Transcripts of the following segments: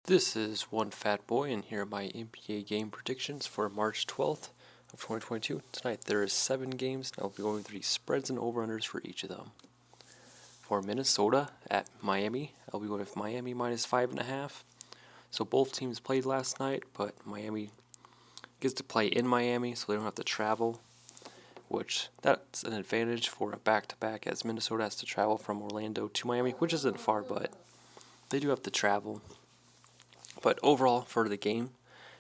This is One Fat Boy, and here are my NBA game predictions for March 12th of 2022. Tonight there is 7 games, and I'll be going through the spreads and over-unders for each of them. For Minnesota at Miami, I'll be going with Miami minus 5.5. So both teams played last night, but Miami gets to play in Miami, so they don't have to travel, which that's an advantage for a back-to-back, as Minnesota has to travel from Orlando to Miami, which isn't far, but they do have to travel. But overall, for the game,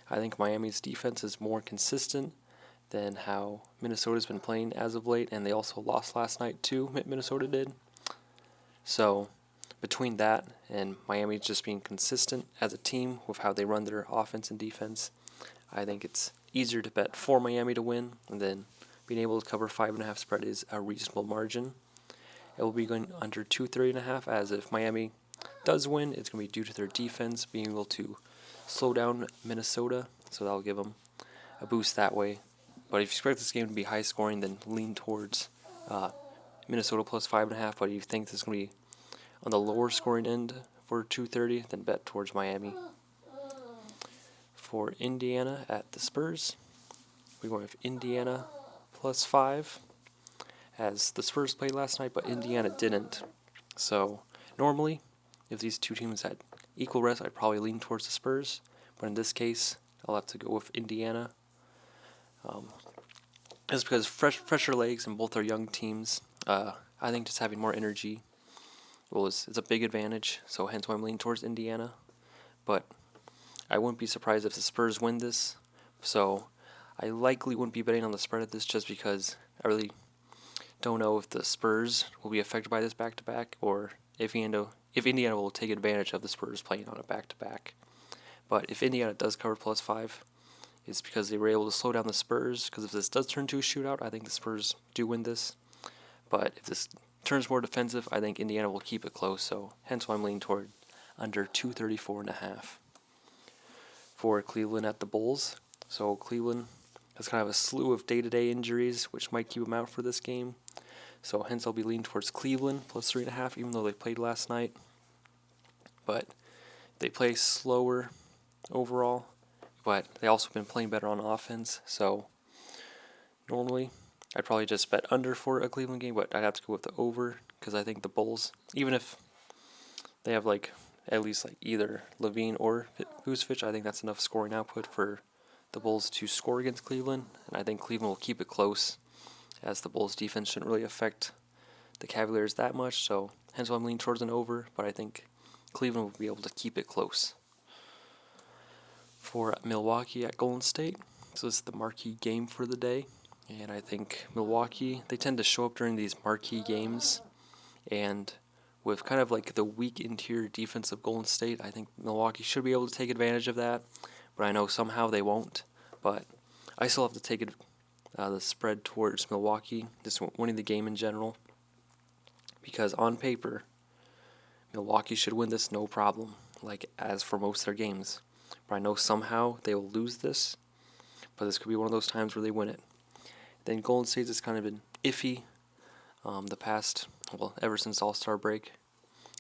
I think Miami's defense is more consistent than how Minnesota's been playing as of late, and they also lost last night too, Minnesota did. So between that and Miami just being consistent as a team with how they run their offense and defense, I think it's easier to bet for Miami to win, and then being able to cover 5.5 spread is a reasonable margin. It will be going under 230.5, as if Miami does win, it's going to be due to their defense being able to slow down Minnesota, so that'll give them a boost that way. But if you expect this game to be high scoring, then lean towards Minnesota plus 5.5. But if you think this is going to be on the lower scoring end for 230, then bet towards Miami. For Indiana at the Spurs, we're going with Indiana plus 5, as the Spurs played last night, but Indiana didn't. So normally, if these two teams had equal rest, I'd probably lean towards the Spurs. But in this case, I'll have to go with Indiana. Just because fresher legs and both are young teams, I think just having more energy is a big advantage. So hence why I'm leaning towards Indiana. But I wouldn't be surprised if the Spurs win this. So I likely wouldn't be betting on the spread of this, just because I really don't know if the Spurs will be affected by this back-to-back, or if Indiana will take advantage of the Spurs playing on a back-to-back. But if Indiana does cover plus 5, it's because they were able to slow down the Spurs, because if this does turn to a shootout, I think the Spurs do win this. But if this turns more defensive, I think Indiana will keep it close, so hence why I'm leaning toward under 234.5. For Cleveland at the Bulls, so Cleveland has kind of a slew of day-to-day injuries, which might keep them out for this game. So hence I'll be leaning towards Cleveland plus 3.5, even though they played last night. But they play slower overall, but they also been playing better on offense. So normally I'd probably just bet under for a Cleveland game, but I'd have to go with the over, because I think the Bulls, even if they have at least either Levine or Vucevic, I think that's enough scoring output for the Bulls to score against Cleveland, and I think Cleveland will keep it close, as the Bulls' defense shouldn't really affect the Cavaliers that much, so hence why I'm leaning towards an over, but I think Cleveland will be able to keep it close. For Milwaukee at Golden State, so this is the marquee game for the day, and I think Milwaukee, they tend to show up during these marquee games, and with kind of the weak interior defense of Golden State, I think Milwaukee should be able to take advantage of that, but I know somehow they won't. But I still have to take the spread towards Milwaukee, just winning the game in general, because on paper, Milwaukee should win this no problem, as for most of their games. But I know somehow they will lose this, but this could be one of those times where they win it. Then Golden State has kind of been iffy the past, ever since All-Star break.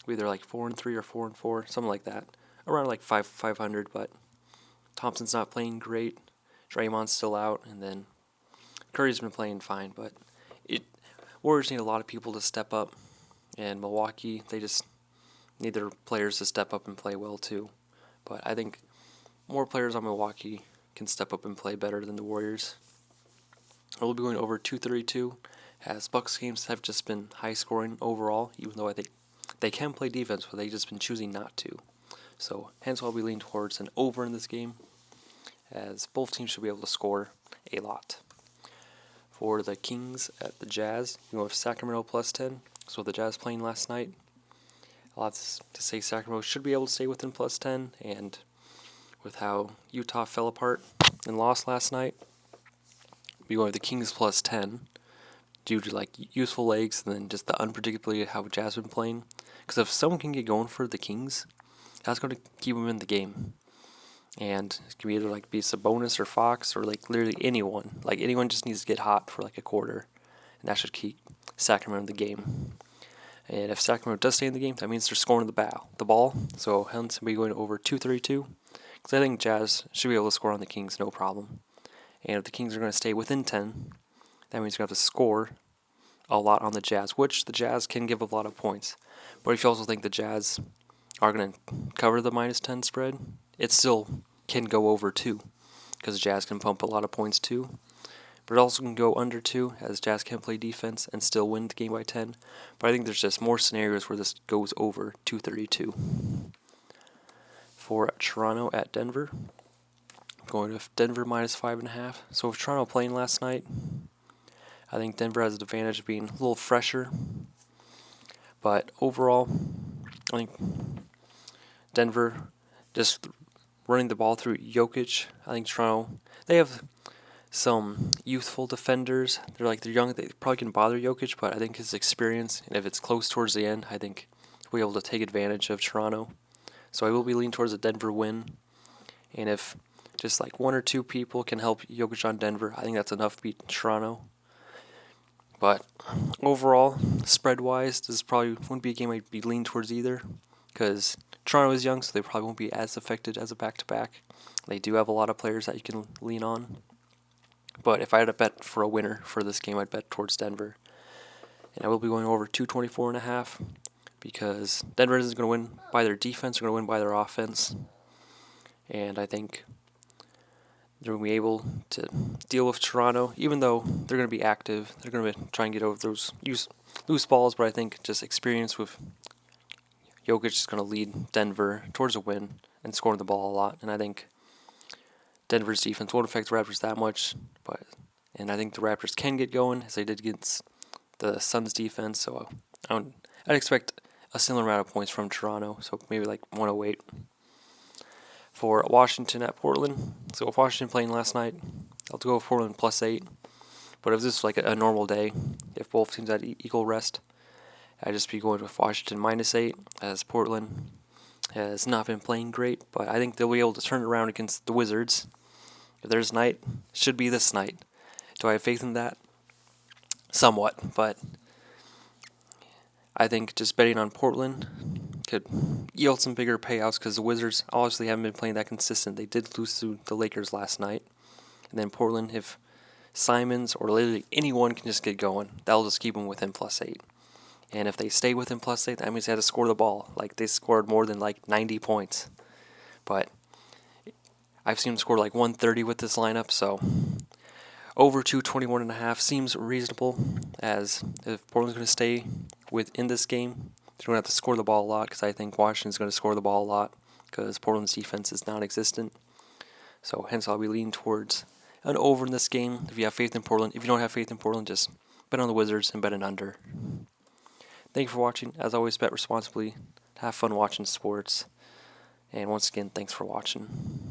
Either 4-3 or 4-4, something like that. Around 500, but Thompson's not playing great. Draymond's still out, and then Curry's been playing fine, but Warriors need a lot of people to step up, and Milwaukee, they just need their players to step up and play well too. But I think more players on Milwaukee can step up and play better than the Warriors. We'll be going over 232, as Bucks games have just been high scoring overall, even though I think they can play defense, but they've just been choosing not to. So hence I'll be leaning towards an over in this game, as both teams should be able to score a lot. For the Kings at the Jazz, we go with Sacramento plus 10. So the Jazz playing last night, a lot to say Sacramento should be able to stay within plus 10, and with how Utah fell apart and lost last night, we go with the Kings plus 10 due to useful legs, and then just the unpredictability of how Jazz been playing. Because if someone can get going for the Kings, that's going to keep them in the game. And it can be either be Sabonis or Fox, or literally anyone. Anyone just needs to get hot for a quarter, and that should keep Sacramento in the game. And if Sacramento does stay in the game, that means they're scoring the ball. So hence I'll be going over 232. Because I think Jazz should be able to score on the Kings, no problem. And if the Kings are going to stay within 10, that means you're going to have to score a lot on the Jazz, which the Jazz can give a lot of points. But if you also think the Jazz are going to cover the -10 spread, it still can go over 2, because the Jazz can pump a lot of points too. But it also can go under 2, as Jazz can play defense and still win the game by 10. But I think there's just more scenarios where this goes over 232. For Toronto at Denver, I'm going with Denver -5.5. So with Toronto playing last night, I think Denver has the advantage of being a little fresher. But overall, I think Denver just running the ball through Jokic. I think Toronto, they have some youthful defenders. They're young. They probably can bother Jokic, but I think his experience, and if it's close towards the end, I think we'll be able to take advantage of Toronto. So I will be leaning towards a Denver win. And if just one or two people can help Jokic on Denver, I think that's enough to beat Toronto. But overall, spread-wise, this probably wouldn't be a game I'd be leaning towards either, because Toronto is young, so they probably won't be as affected as a back-to-back. They do have a lot of players that you can lean on. But if I had to bet for a winner for this game, I'd bet towards Denver. And I will be going over 224.5, because Denver isn't going to win by their defense, they're going to win by their offense. And I think they're going to be able to deal with Toronto, even though they're going to be active. They're going to try and get over those loose balls, but I think just experience with Jokic is going to lead Denver towards a win and scoring the ball a lot. And I think Denver's defense won't affect the Raptors that much, and I think the Raptors can get going, as they did against the Suns defense. So I'd expect a similar amount of points from Toronto, so maybe 108. For Washington at Portland, so if Washington playing last night, I'll go with Portland +8. But if this was a normal day, if both teams had equal rest, I'd just be going with Washington -8, as Portland has not been playing great, but I think they'll be able to turn it around against the Wizards. If there's night, should be this night. Do I have faith in that? Somewhat, but I think just betting on Portland could yield some bigger payouts, because the Wizards obviously haven't been playing that consistent. They did lose to the Lakers last night. And then Portland, if Simons or literally anyone can just get going, that'll just keep them within +8. And if they stay within +8, that means they had to score the ball. They scored more than 90 points. But I've seen them score 130 with this lineup, so over 221.5 seems reasonable, as if Portland's going to stay within this game, they're going to have to score the ball a lot, because I think Washington's going to score the ball a lot, because Portland's defense is non-existent. So hence I'll be leaning towards an over in this game if you have faith in Portland. If you don't have faith in Portland, just bet on the Wizards and bet an under. Thank you for watching. As always, bet responsibly. Have fun watching sports. And once again, thanks for watching.